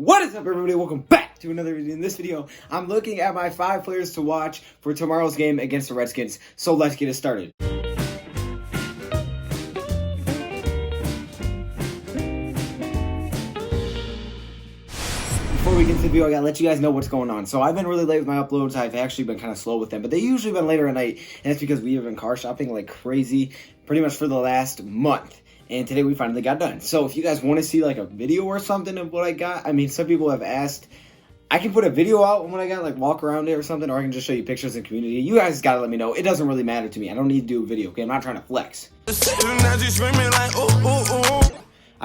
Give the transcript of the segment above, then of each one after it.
What is up, everybody? Welcome back to another video. In this video, I'm looking at my 5 players to watch for tomorrow's game against the Redskins. So let's get it started. Before we get into the video, I gotta let you guys know what's going on. So I've been really late with my uploads. I've actually been kind of slow with them, but they usually been later at night, and that's because we have been car shopping like crazy pretty much for the last month. And today we finally got done. So if you guys want to see like a video or something of what I got, I mean, some people have asked, I can put a video out when I got, like, walk around it or something, or I can just show you pictures in the community. You guys gotta let me know. It doesn't really matter to me. I don't need to do a video, okay? I'm not trying to flex. I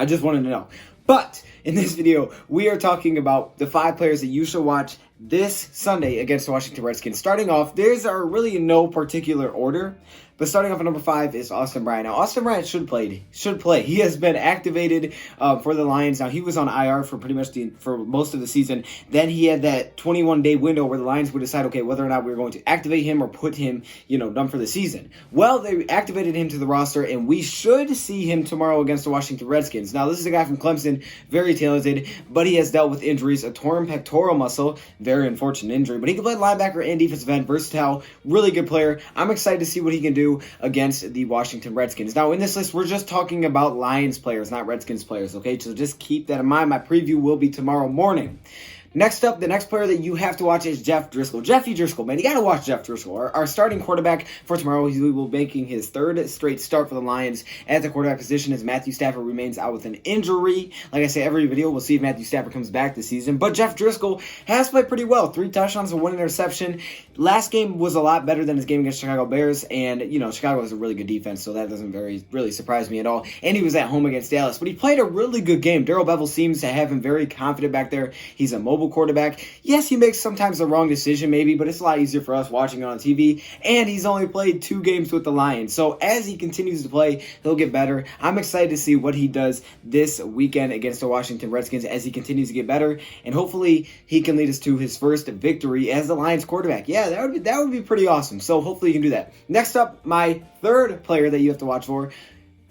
just wanted to know. But in this video, we are talking about the 5 players that you should watch this Sunday against the Washington Redskins. Starting off, there's really no particular order, but starting off at number 5 is Austin Bryant. Now, Austin Bryant should play. He has been activated for the Lions. Now, he was on IR for pretty much for most of the season. Then he had that 21-day window where the Lions would decide, okay, whether or not we were going to activate him or put him, done for the season. Well, they activated him to the roster, and we should see him tomorrow against the Washington Redskins. Now, this is a guy from Clemson, very talented, but he has dealt with injuries, a torn pectoral muscle, very unfortunate injury, but he can play linebacker and defensive end, versatile, really good player. I'm excited to see what he can do against the Washington Redskins. Now, in this list, we're just talking about Lions players, not Redskins players, okay? So just keep that in mind. My preview will be tomorrow morning. Next up, the next player that you have to watch is Jeff Driskel. Jeffy Driskel, man, you got to watch Jeff Driskel. Our starting quarterback for tomorrow. He will be making his 3rd straight start for the Lions at the quarterback position as Matthew Stafford remains out with an injury. Like I say, every video, we'll see if Matthew Stafford comes back this season. But Jeff Driskel has played pretty well. 3 touchdowns and 1 interception. Last game was a lot better than his game against Chicago Bears. And, Chicago has a really good defense, so that doesn't really surprise me at all. And he was at home against Dallas. But he played a really good game. Darrell Bevell seems to have him very confident back there. He's a mobile quarterback. Yes, he makes sometimes the wrong decision maybe, but it's a lot easier for us watching it on TV. And he's only played 2 games with the Lions. So as he continues to play, he'll get better. I'm excited to see what he does this weekend against the Washington Redskins as he continues to get better. And hopefully he can lead us to his first victory as the Lions quarterback. Yeah, that would be pretty awesome. So hopefully he can do that. Next up, my 3rd player that you have to watch for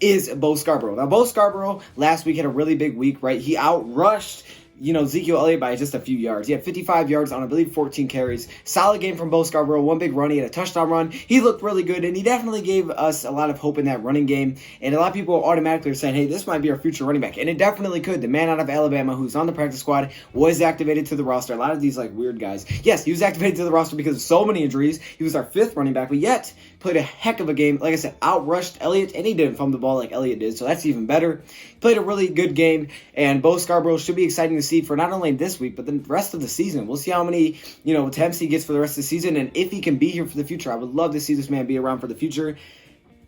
is Bo Scarborough. Now, Bo Scarborough last week had a really big week, right? He outrushed Ezekiel Elliott by just a few yards. He had 55 yards on, I believe, 14 carries. Solid game from Bo Scarborough. 1 big run. He had a touchdown run. He looked really good, and he definitely gave us a lot of hope in that running game. And a lot of people automatically are saying, hey, this might be our future running back. And it definitely could. The man out of Alabama who's on the practice squad was activated to the roster. A lot of these, weird guys. Yes, he was activated to the roster because of so many injuries. He was our 5th running back, but yet played a heck of a game. Like I said, outrushed Elliott, and he didn't fumble the ball like Elliott did, so that's even better. Played a really good game, and Bo Scarborough should be exciting to see for not only this week, but the rest of the season. We'll see how many, attempts he gets for the rest of the season, and if he can be here for the future. I would love to see this man be around for the future.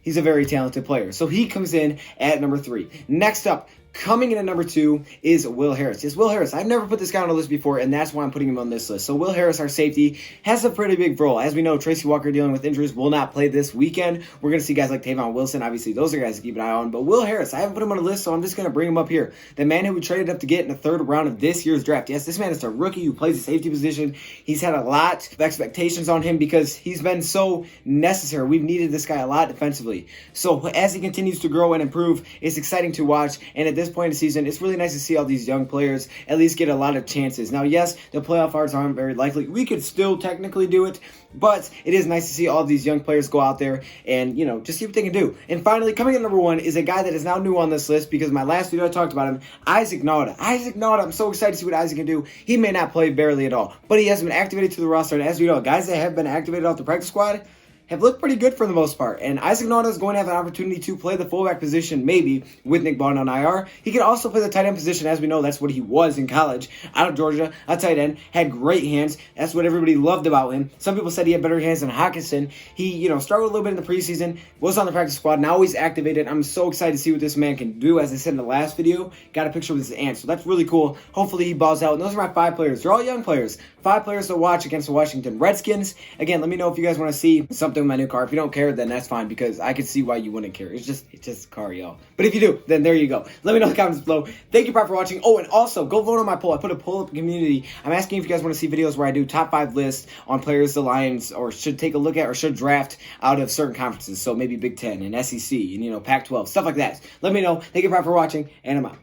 He's a very talented player. So he comes in at number 3. Next up, coming in at number 2 is Will Harris. Yes, Will Harris. I've never put this guy on a list before, and that's why I'm putting him on this list. So Will Harris, our safety, has a pretty big role. As we know, Tracy Walker dealing with injuries will not play this weekend. We're going to see guys like Tavon Wilson. Obviously, those are guys to keep an eye on. But Will Harris, I haven't put him on a list, so I'm just going to bring him up here. The man who we traded up to get in the 3rd round of this year's draft. Yes, this man is a rookie who plays the safety position. He's had a lot of expectations on him because he's been so necessary. We've needed this guy a lot defensively. So as he continues to grow and improve, it's exciting to watch. And at this point in the season, it's really nice to see all these young players at least get a lot of chances. Now, yes, the playoff odds aren't very likely. We could still technically do it, but it is nice to see all these young players go out there and, just see what they can do. And finally, coming in number 1 is a guy that is now new on this list because my last video I talked about him, Isaac Nauta. Isaac Nauta, I'm so excited to see what Isaac can do. He may not play barely at all, but he has been activated to the roster. And as we know, guys that have been activated off the practice squad have looked pretty good for the most part. And Isaac Nauta is going to have an opportunity to play the fullback position, maybe, with Nick Bond on IR. He can also play the tight end position. As we know, that's what he was in college. Out of Georgia, a tight end, had great hands. That's what everybody loved about him. Some people said he had better hands than Hawkinson. He, struggled a little bit in the preseason, was on the practice squad, now he's activated. I'm so excited to see what this man can do. As I said in the last video, got a picture with his aunt, so that's really cool. Hopefully he balls out. And those are my 5 players. They're all young players. 5 players to watch against the Washington Redskins. Again, let me know if you guys want to see something with my new car. If you don't care, then that's fine, because I can see why you wouldn't care. It's just a car, y'all. But if you do, then there you go. Let me know in the comments below. Thank you for watching. Oh, and also, go vote on my poll. I put a poll up in the community. I'm asking if you guys want to see videos where I do top 5 lists on players the Lions or should take a look at or should draft out of certain conferences. So maybe Big Ten and SEC and, Pac-12, stuff like that. Let me know. Thank you for watching, and I'm out.